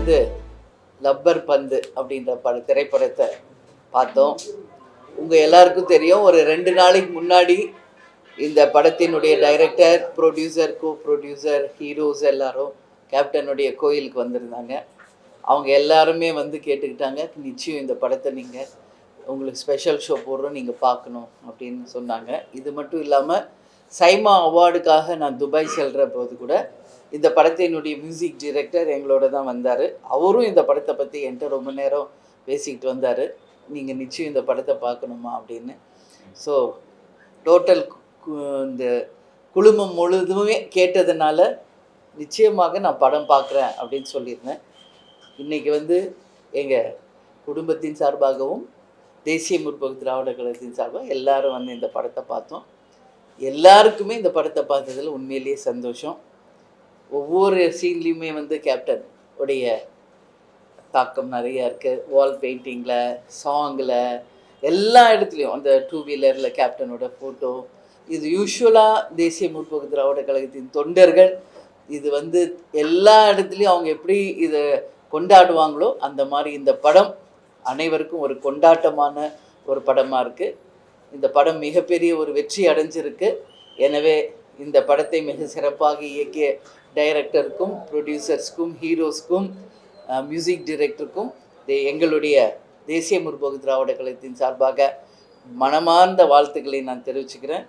வந்து லப்பர் பந்து அப்படின்ற திரைப்படத்தை பார்த்தோம். உங்கள் எல்லாருக்கும் தெரியும், ஒரு 2 நாளைக்கு முன்னாடி இந்த படத்தினுடைய டைரக்டர், ப்ரொடியூசர், கோ ப்ரொடியூசர், ஹீரோஸ் எல்லாரும் கேப்டனுடைய கோயிலுக்கு வந்திருந்தாங்க. அவங்க எல்லாருமே வந்து கேட்டுக்கிட்டாங்க, நிச்சயம் இந்த படத்தை நீங்கள் உங்களுக்கு ஸ்பெஷல் ஷோ போடுறோம், நீங்கள் பார்க்கணும் அப்படின்னு சொன்னாங்க. இது மட்டும் இல்லாமல் சைமா அவார்டுக்காக நான் துபாய் செல்கிற போது கூட இந்த படத்தினுடைய மியூசிக் டைரக்டர் எங்களோட தான் வந்தார். அவரும் இந்த படத்தை பற்றி என்கிட்ட ரொம்ப நேரம் பேசிக்கிட்டு வந்தார், நீங்கள் நிச்சயம் இந்த படத்தை பார்க்கணுமா அப்படின்னு. ஸோ டோட்டல் இந்த குழுமம் முழுதுமே கேட்டதுனால நிச்சயமாக நான் படம் பார்க்குறேன் அப்படின்னு சொல்லியிருந்தேன். இன்றைக்கி வந்து எங்கள் குடும்பத்தின் சார்பாகவும் தேசிய முற்போக்கு திராவிட கழகத்தின் சார்பாக எல்லாரும் வந்து இந்த படத்தை பார்த்தோம். எல்லாருக்குமே இந்த படத்தை பார்த்ததில் உண்மையிலேயே சந்தோஷம். ஒவ்வொரு சீன்லேயுமே வந்து கேப்டன் உடைய தாக்கம் நிறையா இருக்குது. வால் பெயிண்டிங்கில், சாங்கில், எல்லா இடத்துலையும் அந்த 2 வீலரில் கேப்டனோட ஃபோட்டோ. இது யூஸ்வலாக தேசிய முற்போக்கு திராவிட கழகத்தின் தொண்டர்கள் இது வந்து எல்லா இடத்துலையும் அவங்க எப்படி இதை கொண்டாடுவாங்களோ அந்த மாதிரி இந்த படம் அனைவருக்கும் ஒரு கொண்டாட்டமான ஒரு படமாக இருக்குது. இந்த படம் மிகப்பெரிய ஒரு வெற்றி அடைஞ்சிருக்கு. எனவே இந்த படத்தை மிக சிறப்பாக இயக்கிய டைரக்டருக்கும், ப்ரொடியூசர்ஸ்க்கும், ஹீரோஸ்க்கும், மியூசிக் டைரக்டருக்கும் எங்களுடைய தேசிய முற்போக்கு திராவிட கழகத்தின் சார்பாக மனமார்ந்த வாழ்த்துக்களை நான் தெரிவிச்சுக்கிறேன்.